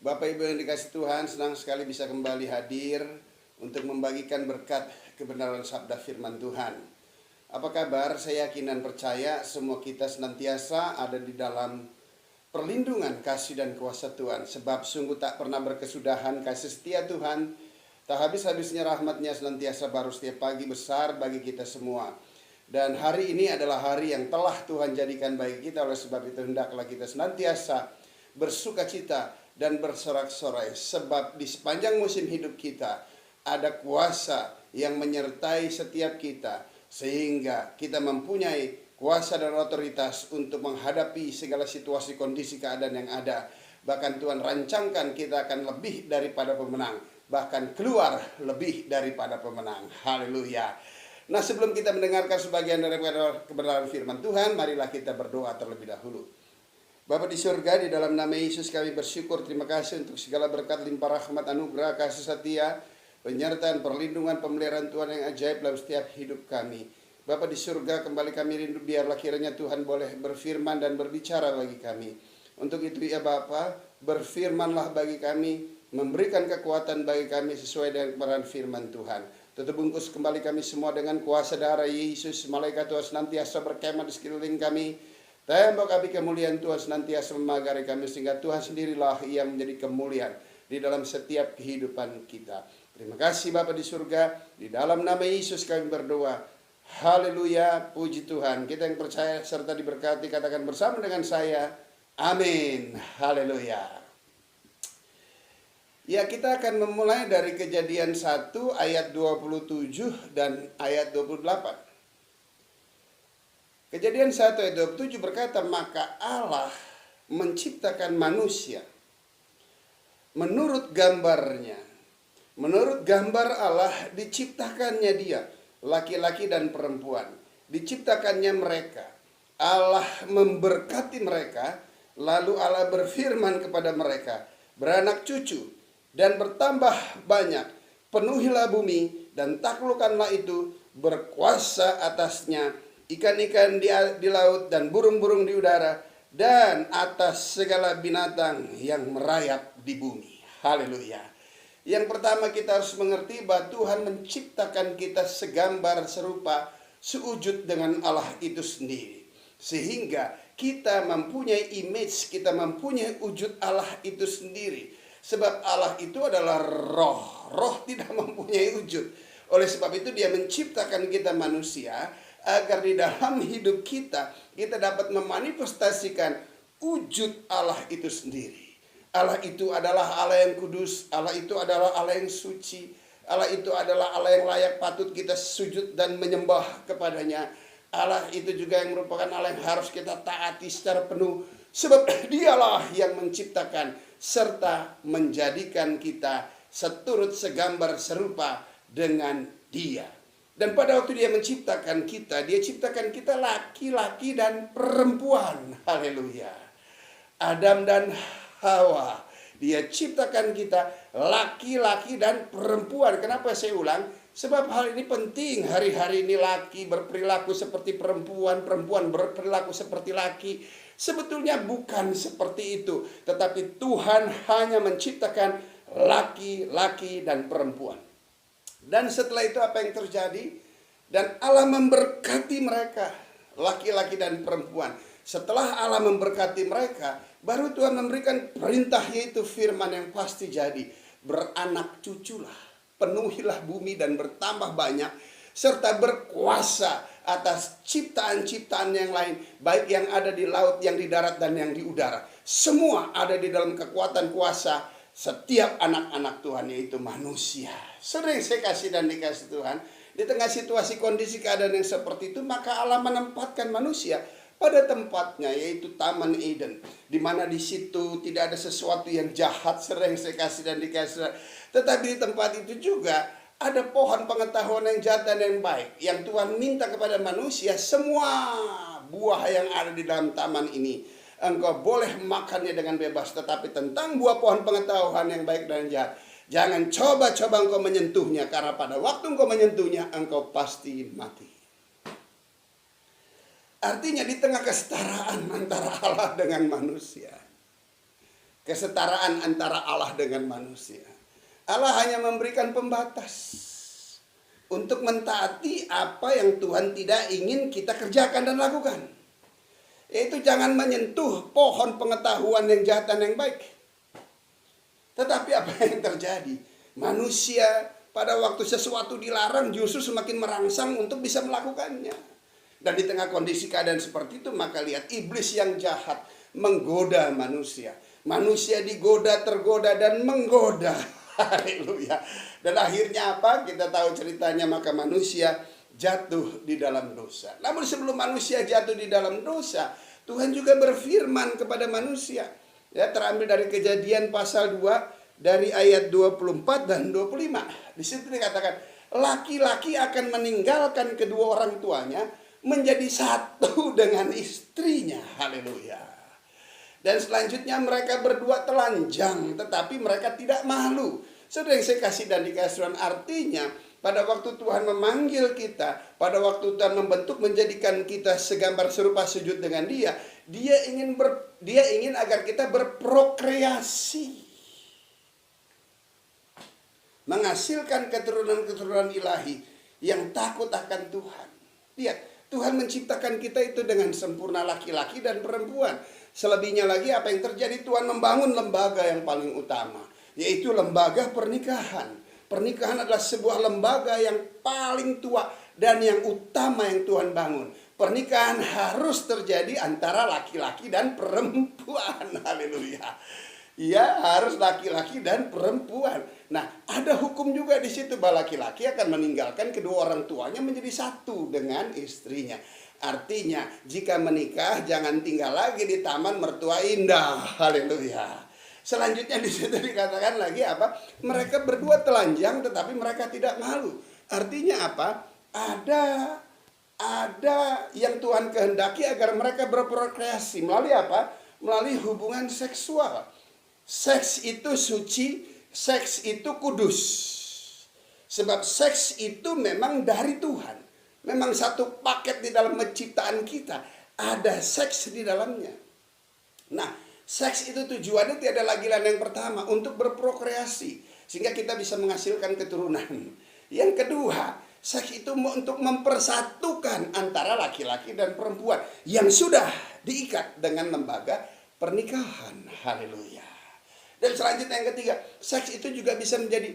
Bapak Ibu yang dikasih Tuhan, senang sekali bisa kembali hadir untuk membagikan berkat kebenaran sabda firman Tuhan. Apa kabar? Saya yakin dan percaya semua kita senantiasa ada di dalam perlindungan kasih dan kuasa Tuhan. Sebab sungguh tak pernah berkesudahan kasih setia Tuhan, tak habis-habisnya rahmatnya senantiasa baru setiap pagi, besar bagi kita semua. Dan hari ini adalah hari yang telah Tuhan jadikan bagi kita. Oleh sebab itu hendaklah kita senantiasa bersuka cita dan bersorak-sorai, sebab di sepanjang musim hidup kita ada kuasa yang menyertai setiap kita, sehingga kita mempunyai kuasa dan otoritas untuk menghadapi segala situasi, kondisi, keadaan yang ada. Bahkan Tuhan rancangkan kita akan lebih daripada pemenang, bahkan keluar lebih daripada pemenang. Haleluya. Nah, sebelum kita mendengarkan sebagian dari kebenaran firman Tuhan, marilah kita berdoa terlebih dahulu. Bapa di surga, di dalam nama Yesus kami bersyukur, terima kasih untuk segala berkat, limpah rahmat, anugerah, kasih setia, penyertaan, perlindungan, pemeliharaan Tuhan yang ajaib dalam setiap hidup kami. Bapa di surga, kembali kami rindu, biarlah kiranya Tuhan boleh berfirman dan berbicara bagi kami. Untuk itu ya Bapa, berfirmanlah bagi kami, memberikan kekuatan bagi kami sesuai dengan kebenaran firman Tuhan. Tutup bungkus kembali kami semua dengan kuasa darah Yesus. Malaikat Tuhan senantiasa berkemah di sekeliling kami. Tembok api kemuliaan Tuhan senantiasa memagari kami, sehingga Tuhan sendirilah yang menjadi kemuliaan di dalam setiap kehidupan kita. Terima kasih Bapa di surga, di dalam nama Yesus kami berdoa. Haleluya, puji Tuhan. Kita yang percaya serta diberkati katakan bersama dengan saya, amin. Haleluya. Ya, kita akan memulai dari Kejadian 1 ayat 27 dan ayat 28. Kejadian 1 ayat 27 berkata, maka Allah menciptakan manusia menurut gambarnya. Menurut gambar Allah diciptakannya dia, laki-laki dan perempuan. Diciptakannya mereka. Allah memberkati mereka, lalu Allah berfirman kepada mereka, beranak cucu dan bertambah banyak, penuhilah bumi dan taklukkanlah itu, berkuasa atasnya, ikan-ikan di laut dan burung-burung di udara, dan atas segala binatang yang merayap di bumi. Haleluya. Yang pertama kita harus mengerti bahwa Tuhan menciptakan kita segambar, serupa, sewujud dengan Allah itu sendiri. Sehingga kita mempunyai image, kita mempunyai wujud Allah itu sendiri. Sebab Allah itu adalah roh. Roh tidak mempunyai wujud. Oleh sebab itu dia menciptakan kita manusia, agar di dalam hidup kita dapat memanifestasikan wujud Allah itu sendiri. Allah itu adalah Allah yang kudus, Allah itu adalah Allah yang suci, Allah itu adalah Allah yang layak patut kita sujud dan menyembah kepadanya. Allah itu juga yang merupakan Allah yang harus kita taati secara penuh, sebab dialah yang menciptakan serta menjadikan kita seturut segambar serupa dengan dia. Dan pada waktu dia menciptakan kita, dia ciptakan kita laki-laki dan perempuan. Haleluya. Adam dan Hawa, dia ciptakan kita laki-laki dan perempuan. Kenapa saya ulang? Sebab hal ini penting. Hari-hari ini laki berperilaku seperti perempuan, perempuan berperilaku seperti laki. Sebetulnya bukan seperti itu. Tetapi Tuhan hanya menciptakan laki-laki dan perempuan. Dan setelah itu apa yang terjadi? Dan Allah memberkati mereka, laki-laki dan perempuan. Setelah Allah memberkati mereka, baru Tuhan memberikan perintah, yaitu firman yang pasti jadi. Beranak cuculah, penuhilah bumi dan bertambah banyak, serta berkuasa atas ciptaan-ciptaan yang lain, baik yang ada di laut, yang di darat, dan yang di udara. Semua ada di dalam kekuatan kuasa setiap anak-anak Tuhan, yaitu manusia. Sering saya kasih dan dikasih Tuhan, di tengah situasi kondisi keadaan yang seperti itu, maka Allah menempatkan manusia pada tempatnya, yaitu Taman Eden, di mana di situ tidak ada sesuatu yang jahat. Sering saya kasih dan dikasih. Tetapi di tempat itu juga ada pohon pengetahuan yang jahat dan yang baik, yang Tuhan minta kepada manusia, semua buah yang ada di dalam taman ini engkau boleh makannya dengan bebas, tetapi tentang buah pohon pengetahuan yang baik dan jahat, jangan coba-coba engkau menyentuhnya, karena pada waktu engkau menyentuhnya, engkau pasti mati. Artinya di tengah kesetaraan antara Allah dengan manusia, kesetaraan antara Allah dengan manusia. Allah hanya memberikan pembatas untuk mentaati apa yang Tuhan tidak ingin kita kerjakan dan lakukan. Yaitu jangan menyentuh pohon pengetahuan yang jahat dan yang baik. Tetapi apa yang terjadi? Manusia pada waktu sesuatu dilarang justru semakin merangsang untuk bisa melakukannya. Dan di tengah kondisi keadaan seperti itu, maka lihat iblis yang jahat menggoda manusia. Manusia digoda, tergoda, dan menggoda. Haleluya. Dan akhirnya apa? Kita tahu ceritanya, maka manusia jatuh di dalam dosa. Namun sebelum manusia jatuh di dalam dosa, Tuhan juga berfirman kepada manusia. Ya, terambil dari Kejadian pasal 2 dari ayat 24 dan 25. Di situ dikatakan, laki-laki akan meninggalkan kedua orang tuanya menjadi satu dengan istrinya. Haleluya. Dan selanjutnya mereka berdua telanjang, tetapi mereka tidak malu. Saudara yang saya kasih dan dikasihan, artinya pada waktu Tuhan memanggil kita, pada waktu Tuhan membentuk menjadikan kita segambar serupa sujud dengan Dia, Dia ingin agar kita berprokreasi, menghasilkan keturunan-keturunan ilahi yang takut akan Tuhan. Lihat, Tuhan menciptakan kita itu dengan sempurna, laki-laki dan perempuan. Selebihnya lagi apa yang terjadi? Tuhan membangun lembaga yang paling utama, yaitu lembaga pernikahan. Pernikahan adalah sebuah lembaga yang paling tua dan yang utama yang Tuhan bangun. Pernikahan harus terjadi antara laki-laki dan perempuan. Haleluya. Ya, harus laki-laki dan perempuan. Nah, ada hukum juga di situ bahwa laki-laki akan meninggalkan kedua orang tuanya menjadi satu dengan istrinya. Artinya, jika menikah jangan tinggal lagi di taman mertua indah. Haleluya. Selanjutnya di situ dikatakan lagi apa? Mereka berdua telanjang tetapi mereka tidak malu. Artinya apa? Ada yang Tuhan kehendaki agar mereka berprokreasi melalui apa? Melalui hubungan seksual. Seks itu suci, seks itu kudus. Sebab seks itu memang dari Tuhan. Memang satu paket di dalam penciptaan kita. Ada seks di dalamnya. Nah, seks itu tujuannya tiada lagi lain yang pertama, untuk berprokreasi. Sehingga kita bisa menghasilkan keturunan. Yang kedua, seks itu untuk mempersatukan antara laki-laki dan perempuan. Yang sudah diikat dengan lembaga pernikahan. Haleluya. Dan selanjutnya yang ketiga, seks itu juga bisa menjadi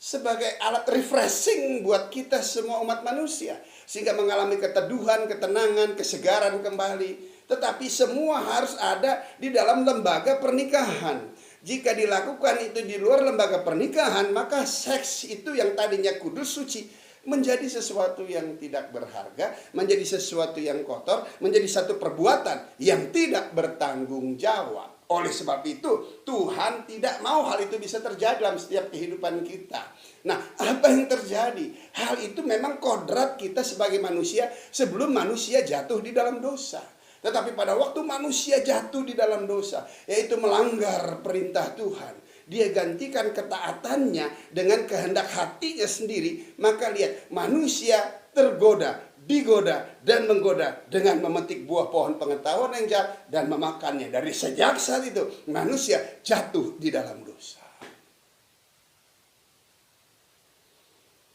sebagai alat refreshing buat kita semua umat manusia. Sehingga mengalami keteduhan, ketenangan, kesegaran kembali. Tetapi semua harus ada di dalam lembaga pernikahan. Jika dilakukan itu di luar lembaga pernikahan, maka seks itu yang tadinya kudus suci menjadi sesuatu yang tidak berharga, menjadi sesuatu yang kotor, menjadi satu perbuatan yang tidak bertanggung jawab. Oleh sebab itu, Tuhan tidak mau hal itu bisa terjadi dalam setiap kehidupan kita. Nah, apa yang terjadi? Hal itu memang kodrat kita sebagai manusia sebelum manusia jatuh di dalam dosa. Tetapi pada waktu manusia jatuh di dalam dosa, yaitu melanggar perintah Tuhan, dia gantikan ketaatannya dengan kehendak hatinya sendiri. Maka lihat, manusia tergoda, digoda dan menggoda dengan memetik buah pohon pengetahuan yang jahat dan memakannya. Dari sejak saat itu manusia jatuh di dalam dosa.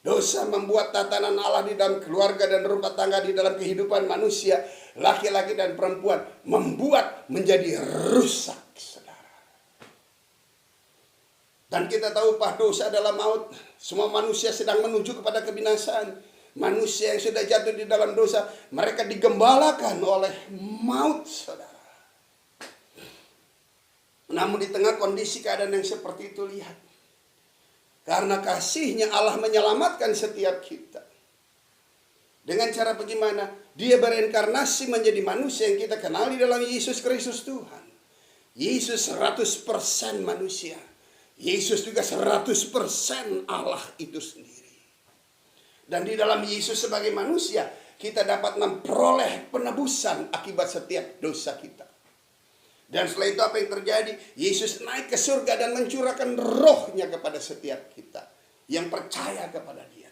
Dosa membuat tatanan Allah di dalam keluarga dan rumah tangga, di dalam kehidupan manusia, laki-laki dan perempuan, membuat menjadi rusak, saudara. Dan kita tahu bahwa dosa adalah maut. Semua manusia sedang menuju kepada kebinasaan. Manusia yang sudah jatuh di dalam dosa, mereka digembalakan oleh maut, saudara. Namun di tengah kondisi keadaan yang seperti itu, lihat, karena kasih-Nya Allah menyelamatkan setiap kita. Dengan cara bagaimana? Dia berinkarnasi menjadi manusia yang kita kenal di dalam Yesus Kristus Tuhan. Yesus 100% manusia. Yesus juga 100% Allah itu sendiri. Dan di dalam Yesus sebagai manusia, kita dapat memperoleh penebusan akibat setiap dosa kita. Dan setelah itu apa yang terjadi? Yesus naik ke surga dan mencurahkan roh-Nya kepada setiap kita yang percaya kepada Dia.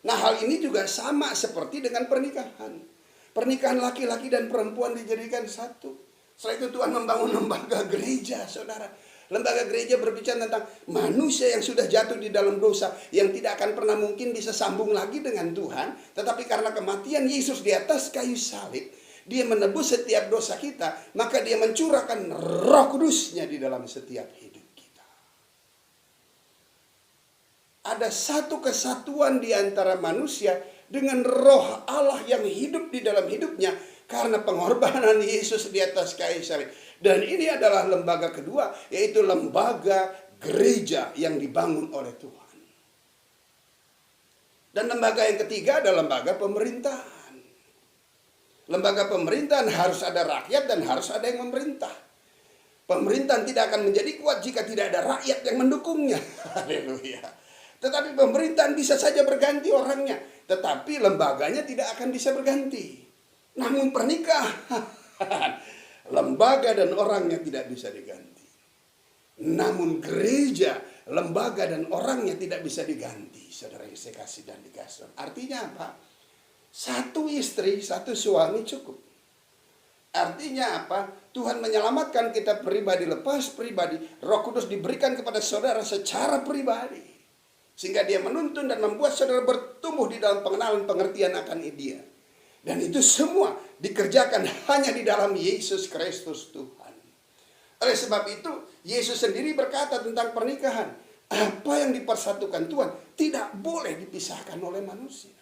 Nah, hal ini juga sama seperti dengan pernikahan. Pernikahan laki-laki dan perempuan dijadikan satu. Setelah itu Tuhan membangun lembaga gereja, saudara. Lembaga gereja berbicara tentang manusia yang sudah jatuh di dalam dosa, yang tidak akan pernah mungkin bisa sambung lagi dengan Tuhan. Tetapi karena kematian Yesus di atas kayu salib, dia menebus setiap dosa kita, maka dia mencurahkan Roh Kudus-Nya di dalam setiap hidup kita. Ada satu kesatuan di antara manusia dengan Roh Allah yang hidup di dalam hidupnya karena pengorbanan Yesus di atas kayu salib. Dan ini adalah lembaga kedua, yaitu lembaga gereja yang dibangun oleh Tuhan. Dan lembaga yang ketiga adalah lembaga pemerintahan. Lembaga pemerintahan harus ada rakyat dan harus ada yang memerintah. Pemerintahan tidak akan menjadi kuat jika tidak ada rakyat yang mendukungnya. Haleluya. Tetapi pemerintahan bisa saja berganti orangnya, tetapi lembaganya tidak akan bisa berganti. Namun pernikahan, lembaga dan orangnya tidak bisa diganti. Namun gereja, lembaga dan orangnya tidak bisa diganti. Saudara yang saya kasih dan dikasih. Artinya apa? Satu istri, satu suami cukup. Artinya apa? Tuhan menyelamatkan kita pribadi lepas pribadi. Roh Kudus diberikan kepada saudara secara pribadi. Sehingga dia menuntun dan membuat saudara bertumbuh di dalam pengenalan pengertian akan dia. Dan itu semua dikerjakan hanya di dalam Yesus Kristus Tuhan. Oleh sebab itu, Yesus sendiri berkata tentang pernikahan. Apa yang dipersatukan Tuhan tidak boleh dipisahkan oleh manusia.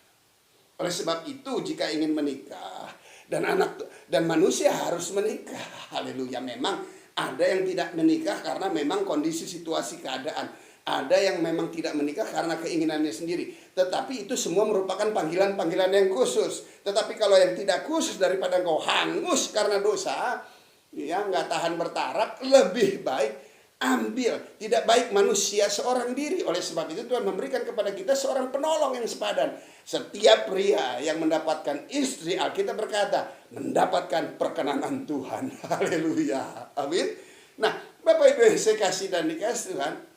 Oleh sebab itu, jika ingin menikah, dan manusia harus menikah. Haleluya. Memang ada yang tidak menikah karena memang kondisi situasi keadaan. Ada yang memang tidak menikah karena keinginannya sendiri. Tetapi itu semua merupakan panggilan-panggilan yang khusus. Tetapi kalau yang tidak khusus, daripada engkau hangus karena dosa, ya nggak tahan bertaraf, lebih baik ambil. Tidak baik manusia seorang diri. Oleh sebab itu Tuhan memberikan kepada kita seorang penolong yang sepadan. Setiap pria yang mendapatkan istri, Alkitab berkata, mendapatkan perkenanan Tuhan. Haleluya. Amin. Nah, Bapak Ibu yang saya kasih dan dikasih Tuhan,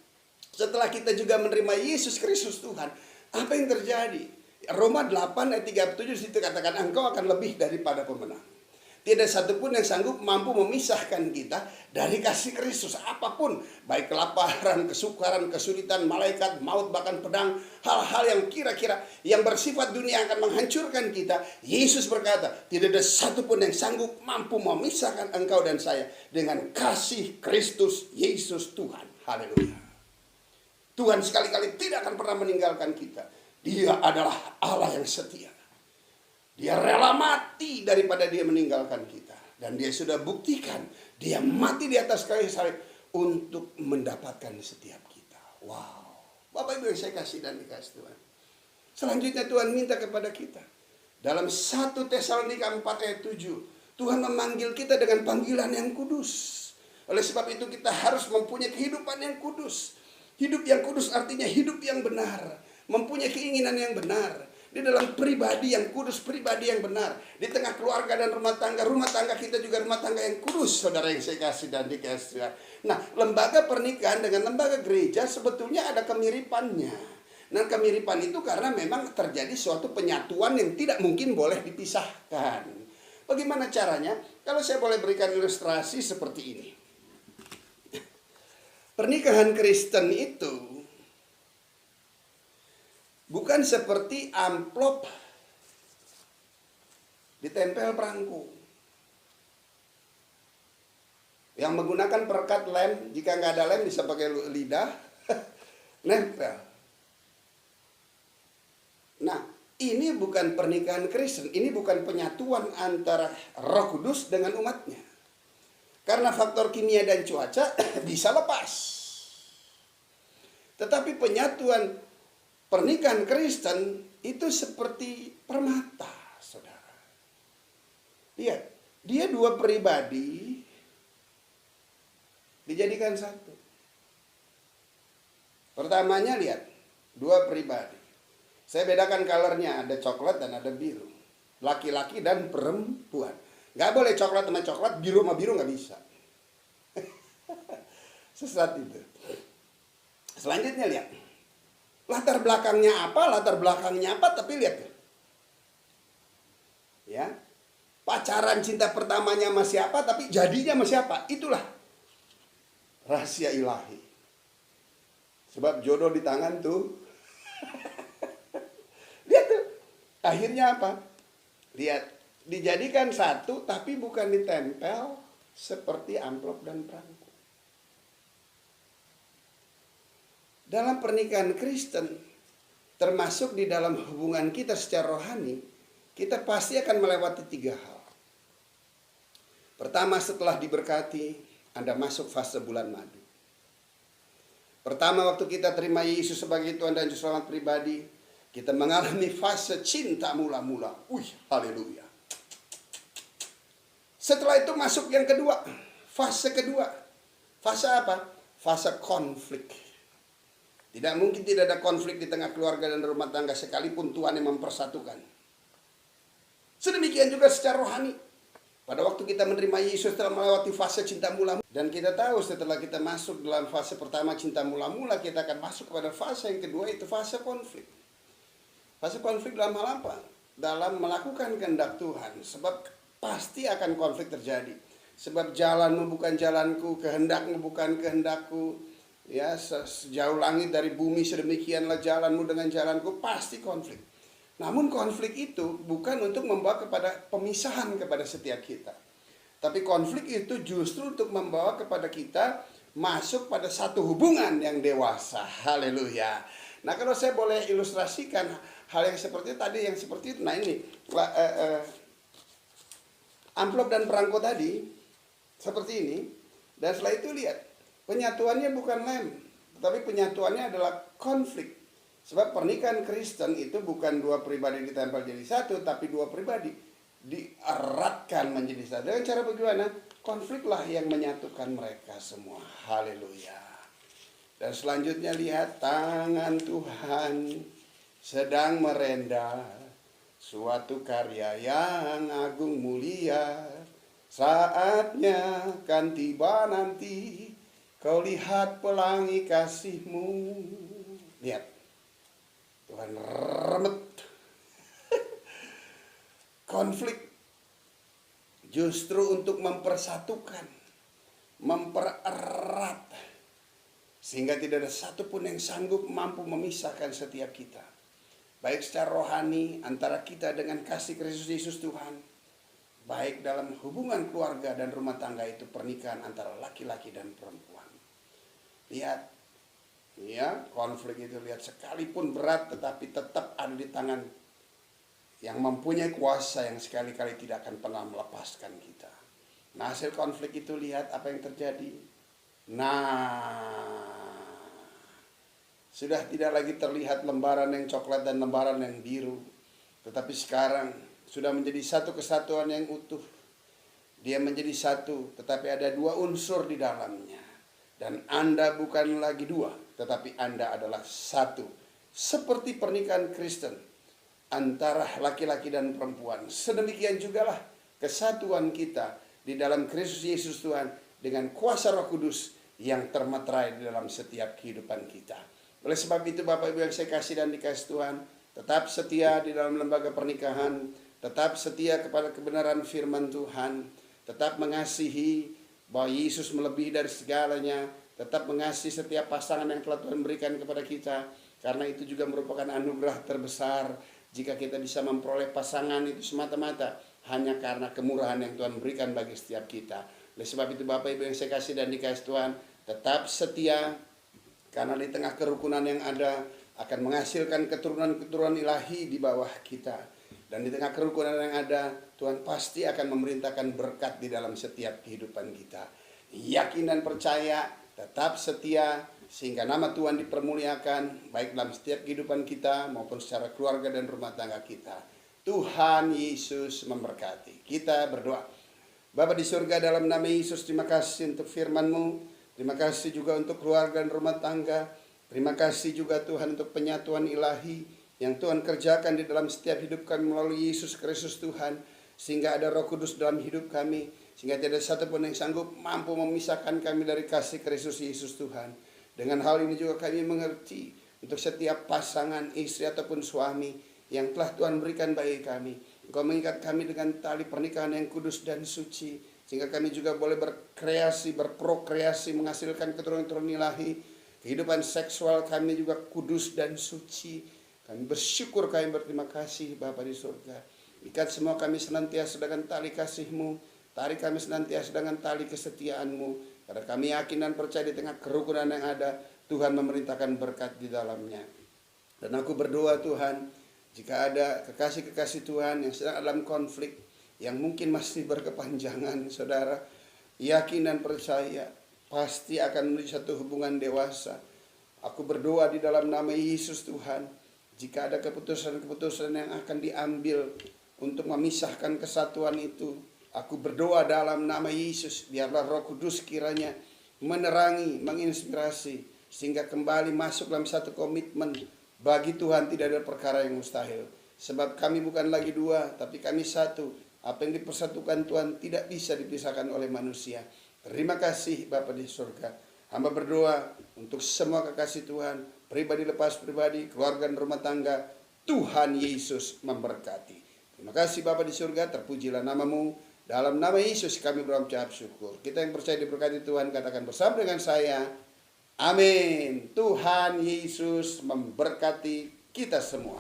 setelah kita juga menerima Yesus Kristus Tuhan, apa yang terjadi? Roma 8 ayat 37 situ katakan, engkau akan lebih daripada pemenang. Tidak satupun yang sanggup mampu memisahkan kita dari kasih Kristus. Apapun, baik kelaparan, kesukaran, kesulitan, malaikat, maut, bahkan pedang, hal-hal yang kira-kira yang bersifat dunia akan menghancurkan kita. Yesus berkata, tidak ada satupun yang sanggup mampu memisahkan engkau dan saya dengan kasih Kristus Yesus Tuhan. Haleluya. Tuhan sekali-kali tidak akan pernah meninggalkan kita. Dia adalah Allah yang setia. Dia rela mati daripada dia meninggalkan kita. Dan dia sudah buktikan, dia mati di atas kayu salib untuk mendapatkan setiap kita. Wow. Bapak Ibu yang saya kasih dan dikasih Tuhan. Selanjutnya Tuhan minta kepada kita. Dalam 1 Tesalonika 4 ayat 7. Tuhan memanggil kita dengan panggilan yang kudus. Oleh sebab itu kita harus mempunyai kehidupan yang kudus. Hidup yang kudus artinya hidup yang benar. Mempunyai keinginan yang benar. Di dalam pribadi yang kudus, pribadi yang benar. Di tengah keluarga dan rumah tangga kita juga rumah tangga yang kudus. Saudara yang saya kasih dan dikasih. Nah, lembaga pernikahan dengan lembaga gereja sebetulnya ada kemiripannya. Nah, kemiripan itu karena memang terjadi suatu penyatuan yang tidak mungkin boleh dipisahkan. Bagaimana caranya? Kalau saya boleh berikan ilustrasi seperti ini. Pernikahan Kristen itu bukan seperti amplop ditempel perangko yang menggunakan perekat lem. Jika nggak ada lem bisa pakai lidah nempel. Nah, ini bukan pernikahan Kristen. Ini bukan penyatuan antara Roh Kudus dengan umatnya. Karena faktor kimia dan cuaca bisa lepas. Tetapi penyatuan pernikahan Kristen itu seperti permata, saudara. Lihat, dia dua pribadi dijadikan satu. Pertamanya lihat, dua pribadi. Saya bedakan colornya, ada coklat dan ada biru. Laki-laki dan perempuan. Gak boleh coklat sama coklat, biru sama biru gak bisa. Sesat itu. Selanjutnya lihat. Latar belakangnya apa, tapi lihat. Ya. Pacaran cinta pertamanya sama siapa, tapi jadinya sama siapa. Itulah rahasia ilahi. Sebab jodoh di tangan tuh. Lihat tuh. Akhirnya apa? Lihat, dijadikan satu tapi bukan ditempel seperti amplop dan perangko. Dalam pernikahan Kristen, termasuk di dalam hubungan kita secara rohani, kita pasti akan melewati 3 hal. Pertama, setelah diberkati, Anda masuk fase bulan madu. Pertama, waktu kita terima Yesus sebagai Tuhan dan Juru Selamat pribadi, kita mengalami fase cinta mula-mula. Haleluya. Setelah itu masuk yang kedua, fase kedua. Fase apa? Fase konflik. Tidak mungkin tidak ada konflik di tengah keluarga dan rumah tangga sekalipun Tuhan yang mempersatukan. Sedemikian juga secara rohani. Pada waktu kita menerima Yesus telah melewati fase cinta mula-mula. Dan kita tahu setelah kita masuk dalam fase pertama cinta mula-mula, kita akan masuk kepada fase yang kedua, itu fase konflik. Fase konflik dalam hal apa? Dalam melakukan kehendak Tuhan. Sebab pasti akan konflik terjadi. Sebab jalanmu bukan jalanku, kehendakmu bukan kehendakku. Ya, sejauh langit dari bumi sedemikianlah jalanmu dengan jalanku, pasti konflik. Namun konflik itu bukan untuk membawa kepada pemisahan kepada setiap kita. Tapi konflik itu justru untuk membawa kepada kita masuk pada satu hubungan yang dewasa. Haleluya. Nah, kalau saya boleh ilustrasikan hal yang seperti itu, tadi yang seperti itu. Nah ini, amplop dan perangko tadi seperti ini. Dan setelah itu lihat, penyatuannya bukan lem, tetapi penyatuannya adalah konflik. Sebab pernikahan Kristen itu bukan 2 pribadi ditempel jadi satu, tapi 2 pribadi dieratkan menjadi satu. Dengan cara bagaimana? Konfliklah yang menyatukan mereka semua. Haleluya. Dan selanjutnya lihat, tangan Tuhan sedang merenda suatu karya yang agung mulia. Saatnya kan tiba nanti, kau lihat pelangi kasih-Mu. Lihat. Tuhan remet konflik justru untuk mempersatukan, mempererat, sehingga tidak ada satupun yang sanggup mampu memisahkan setiap kita, baik secara rohani antara kita dengan kasih Kristus Yesus Tuhan, baik dalam hubungan keluarga dan rumah tangga, itu pernikahan antara laki-laki dan perempuan. Lihat, ya, konflik itu lihat sekalipun berat tetapi tetap ada di tangan yang mempunyai kuasa yang sekali-kali tidak akan pernah melepaskan kita. Nah, hasil konflik itu lihat apa yang terjadi. Nah, sudah tidak lagi terlihat lembaran yang coklat dan lembaran yang biru, tetapi sekarang sudah menjadi satu kesatuan yang utuh. Dia menjadi satu, tetapi ada 2 unsur di dalamnya. Dan Anda bukan lagi 2, tetapi Anda adalah satu. Seperti pernikahan Kristen antara laki-laki dan perempuan, sedemikian jugalah kesatuan kita di dalam Kristus Yesus Tuhan dengan kuasa Roh Kudus yang termeterai di dalam setiap kehidupan kita. Oleh sebab itu, Bapak Ibu yang saya kasih dan dikasih Tuhan, tetap setia di dalam lembaga pernikahan, tetap setia kepada kebenaran firman Tuhan, tetap mengasihi bahwa Yesus melebihi dari segalanya, tetap mengasihi setiap pasangan yang telah Tuhan berikan kepada kita, karena itu juga merupakan anugerah terbesar jika kita bisa memperoleh pasangan itu semata-mata hanya karena kemurahan yang Tuhan berikan bagi setiap kita. Oleh sebab itu, Bapak Ibu yang saya kasih dan dikasih Tuhan, tetap setia, karena di tengah kerukunan yang ada akan menghasilkan keturunan-keturunan ilahi di bawah kita. Dan di tengah kerukunan yang ada, Tuhan pasti akan memerintahkan berkat di dalam setiap kehidupan kita. Yakin dan percaya, tetap setia, sehingga nama Tuhan dipermuliakan, baik dalam setiap kehidupan kita maupun secara keluarga dan rumah tangga kita. Tuhan Yesus memberkati. Kita berdoa. Bapa di surga, dalam nama Yesus, terima kasih untuk firman-Mu. Terima kasih juga untuk keluarga dan rumah tangga. Terima kasih juga Tuhan untuk penyatuan ilahi yang Tuhan kerjakan di dalam setiap hidup kami melalui Yesus Kristus Tuhan, sehingga ada Roh Kudus dalam hidup kami, sehingga tidak ada satupun yang sanggup mampu memisahkan kami dari kasih Kristus Yesus Tuhan. Dengan hal ini juga kami mengerti untuk setiap pasangan istri ataupun suami yang telah Tuhan berikan bagi kami. Engkau mengikat kami dengan tali pernikahan yang kudus dan suci, sehingga kami juga boleh berkreasi, berprokreasi, menghasilkan keturunan-keturunan ilahi. Kehidupan seksual kami juga kudus dan suci. Kami bersyukur, kami berterima kasih Bapa di surga. Ikat semua kami senantiasa dengan tali kasih-Mu, tarik kami senantiasa dengan tali kesetiaan-Mu, karena kami yakin dan percaya di tengah kerukunan yang ada, Tuhan memerintahkan berkat di dalamnya. Dan aku berdoa Tuhan, jika ada kekasih-kekasih Tuhan yang sedang dalam konflik, yang mungkin masih berkepanjangan, saudara, yakin dan percaya, pasti akan menuju satu hubungan dewasa. Aku berdoa di dalam nama Yesus Tuhan, jika ada keputusan-keputusan yang akan diambil untuk memisahkan kesatuan itu, aku berdoa dalam nama Yesus, biarlah Roh Kudus kiranya menerangi, menginspirasi, sehingga kembali masuk dalam satu komitmen. Bagi Tuhan tidak ada perkara yang mustahil. Sebab kami bukan lagi dua, tapi kami satu. Apa yang dipersatukan Tuhan tidak bisa dipisahkan oleh manusia. Terima kasih Bapa di surga. Hamba berdoa untuk semua kekasih Tuhan, pribadi lepas pribadi, keluarga dan rumah tangga. Tuhan Yesus memberkati. Terima kasih Bapa di surga, terpujilah nama-Mu. Dalam nama Yesus kami berucap syukur. Kita yang percaya diberkati Tuhan, katakan bersama dengan saya, amin. Tuhan Yesus memberkati kita semua.